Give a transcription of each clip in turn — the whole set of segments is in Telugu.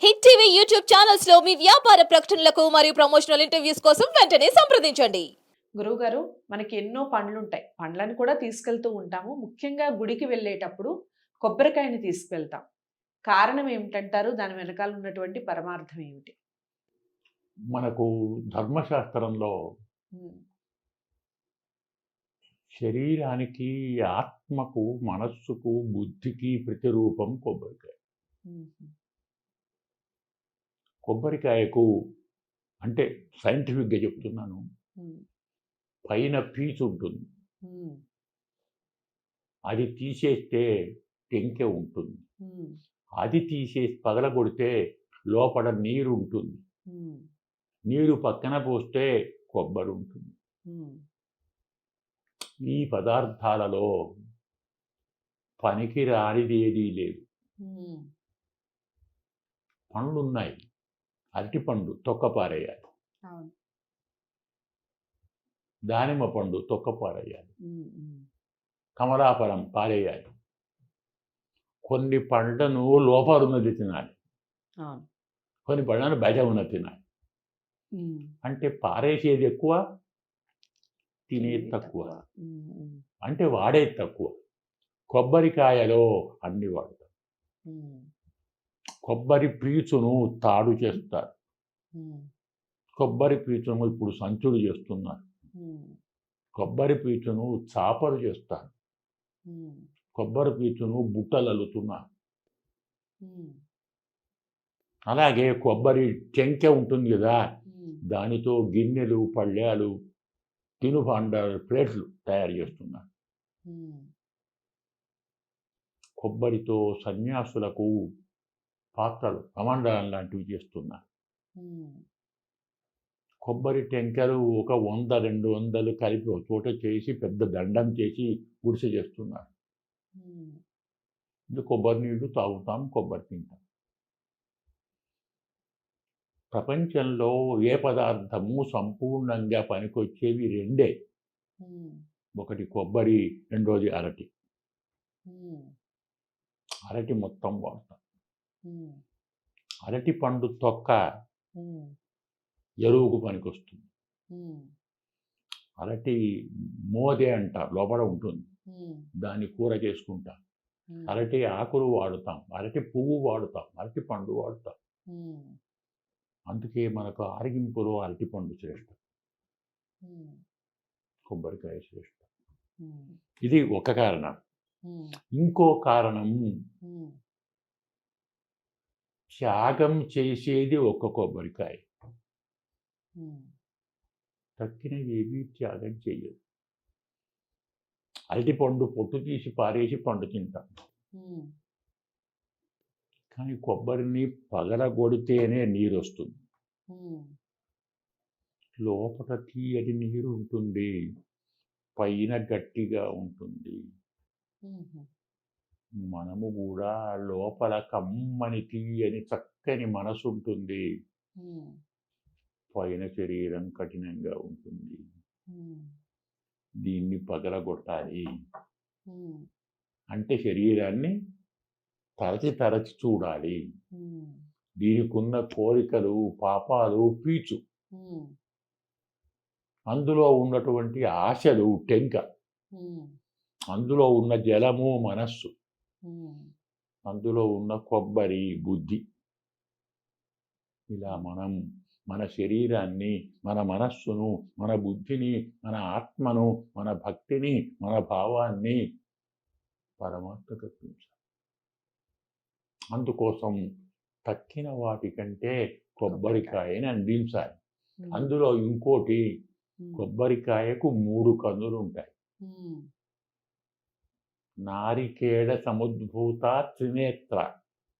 హిట్ టీవీ యూట్యూబ్ ఛానల్స్ లో మీ వ్యాపార ప్రకటనలకు మరియు ప్రమోషనల్ ఇంటర్వ్యూస్ కోసం వెంటనే సంప్రదించండి. గురువుగారు, మనకి ఎన్నో పండ్లుంటాయి. పండ్లను కూడా తీసుకెళ్తూ ఉంటాము. ముఖ్యంగా గుడికి వెళ్ళేటప్పుడు కొబ్బరికాయని తీసుకెళ్తాం. కారణం ఏమిటంటారు? దాని వెనకాల ఉన్నటువంటి పరమార్థం ఏమిటి? మనకు ధర్మశాస్త్రంలో హ్మ్. శరీరానికి, ఆత్మకు, మనస్సుకు, బుద్ధికి ప్రతిరూపం కొబ్బరికాయ. హుహు. కొబ్బరికాయకు అంటే సైంటిఫిక్‌గా చెప్తున్నాను. హ్మ్. పైన పీచు ఉంటుంది. హ్మ్. అది తీసేస్తే టెంకె ఉంటుంది. హ్మ్. అది తీసేసి పగలగొడితే లోపల నీరు ఉంటుంది. హ్మ్. నీరు పక్కన పోస్తే కొబ్బరి ఉంటుంది. హ్మ్. ఈ పదార్థాలలో పనికి రానిది ఏదీ లేదు. హ్మ్. పండ్లున్నాయి. అరటిపండు తొక్క పారేయాలి. అవును. దానిమ్మ పండు తొక్క పారేయాలి. హ్మ్. హ్మ్. కమలాఫలం పారేయాలి. కొన్ని పండ్లను లోపల ఉన్నది తినాలి. అవును. కొన్ని పళ్ళను బయట ఉన్నది తినాలి. హ్మ్. అంటే పారేసేది ఎక్కువ, తినేది తినేది తక్కువ. హ్మ్. హ్మ్. అంటే వాడేది తక్కువ. కొబ్బరికాయలో అన్ని వాడతారు. హ్మ్. కొబ్బరి పీచును తాడు చేస్తారు. హ్మ్. కొబ్బరి పీచును ఇప్పుడు సంచులు చేస్తున్నారు. హ్మ్. కొబ్బరి పీచును చాపలు చేస్తారు. హ్మ్. కొబ్బరి పీచును బుట్టలు అల్లుతున్నారు. హ్మ్. అలాగే కొబ్బరి టెంకె ఉంటుంది కదా, హ్మ్. దానితో గిన్నెలు, పళ్ళాలు, తినుబండాలు, ప్లేట్లు తయారు చేస్తున్నారు. హ్మ్. కొబ్బరితో సన్యాసులకు పాత్రలు, కమండలం లాంటివి చేస్తున్నారు. హ్మ్. కొబ్బరి టెంకలు ఒక 100, 200 కలిపి ఒక చోట చేసి పెద్ద దండం చేసి గుడిసె చేస్తున్నారు. హ్మ్. ఇది కొబ్బరి నీళ్లు తాగుతాం, కొబ్బరి తింటాం. ప్రపంచంలో ఏ పదార్థము సంపూర్ణంగా పనికొచ్చేవి రెండే. హ్మ్. ఒకటి కొబ్బరి, రెండోది అరటి. హ్మ్. అరటి మొత్తం వాడతాం. హ్మ్. అరటి పండు తొక్క హ్మ్. ఎరువుకు పనికొస్తుంది. హ్మ్. అరటి మోదే అంటారు, లోపల ఉంటుంది. హ్మ్. దాన్ని కూర చేసుకుంటాం. హ్మ్. అరటి ఆకులు వాడుతాం, అరటి పువ్వు వాడుతాం, అరటి పండు వాడుతాం. హ్మ్. అందుకే మనకు ఆరగింపులో అరటి పండు శ్రేష్టం, హ్మ్. కొబ్బరికాయ శ్రేష్టం. హ్మ్. ఇది ఒక కారణం. హ్మ్. ఇంకో కారణం, హ్మ్. త్యాగం చేసేది ఒక కొబ్బరికాయ. హ్మ్. తక్కినవి ఏవి త్యాగం చేయదు. అరటి పండు పొట్టు తీసి పారేసి పండు తింటాం. హ్మ్. కానీ కొబ్బరిని పగలగొడితేనే నీరు వస్తుంది. హ్మ్. లోపల తీయటి నీరు ఉంటుంది, పైన గట్టిగా ఉంటుంది. హుహు. మనము కూడా లోపల కమ్మని తీయని చక్కని మనసు ఉంటుంది, హ్మ్. పైన శరీరం కఠినంగా ఉంటుంది. హ్మ్. దీన్ని పగలగొట్టాలి హ్మ్. అంటే శరీరాన్ని తరచి తరచి చూడాలి. హ్మ్. దీనికున్న కోరికలు, పాపాలు పీచు. హ్మ్. అందులో ఉన్నటువంటి ఆశలు టెంక. హ్మ్. అందులో ఉన్న జలము మనస్సు. హ్మ్. అందులో ఉన్న కొబ్బరి బుద్ధి. ఇలా మనం మన శరీరాన్ని, మన మనస్సును, మన బుద్ధిని, మన ఆత్మను, మన భక్తిని, మన భావాన్ని పరమాత్మకు అర్పించాలి. అందుకోసం తక్కిన వాటికంటే కొబ్బరికాయని అందించాలి. హ్మ్. అందులో ఇంకోటి, హ్మ్. కొబ్బరికాయకు 3 కన్నులు ఉంటాయి. హ్మ్. నారికేళ సముద్భూత త్రినేత్ర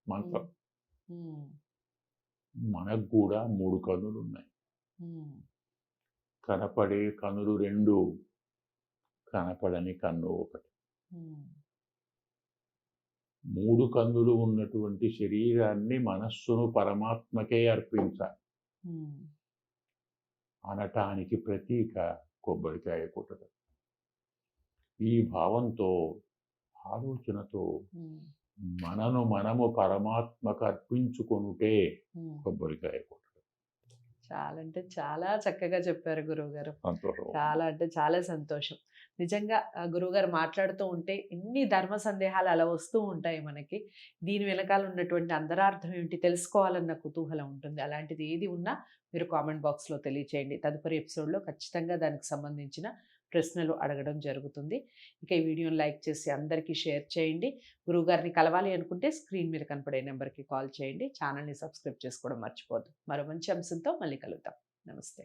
మంత్రం. హ్మ్. మనకు కూడా 3 కన్నులు ఉన్నాయి. హ్మ్. కనపడే కన్నులు 2, కనపడని కన్ను ఒకటి. హ్మ్. 3 కన్నులు ఉన్నటువంటి శరీరాన్ని, మనస్సును పరమాత్మకే అర్పించాలి హ్మ్. అనటానికి ప్రతీక కొబ్బరికాయ కొట్టడం. ఈ భావంతో, ఆలోచనతో హ్మ్. మనను మనము పరమాత్మకు అర్పించుకొనుటే ఉమ్. కొబ్బరికాయ కొట్టడం. చాలా అంటే చాలా చక్కగా చెప్పారు గురువుగారు. సంతోషం. చాలా అంటే చాలా సంతోషం. నిజంగా గురువుగారు మాట్లాడుతూ ఉంటే ఎన్ని ధర్మ సందేహాలు అలా వస్తూ ఉంటాయి మనకి. దీని వెనకాల ఉన్నటువంటి అంతరార్థం ఏమిటి తెలుసుకోవాలన్న కుతూహలం ఉంటుంది. అలాంటిది ఏది ఉన్నా మీరు కామెంట్ బాక్స్లో తెలియచేయండి. తదుపరి ఎపిసోడ్లో ఖచ్చితంగా దానికి సంబంధించిన ప్రశ్నలు అడగడం జరుగుతుంది. ఇక ఈ వీడియోని లైక్ చేసి అందరికీ షేర్ చేయండి. గురువుగారిని కలవాలి అనుకుంటే స్క్రీన్ మీద కనపడే నెంబర్కి కాల్ చేయండి. ఛానల్ని సబ్స్క్రైబ్ చేసుకోవడం మర్చిపోద్దు. మరో మంచి అంశంతో మళ్ళీ కలుద్దాం. నమస్తే.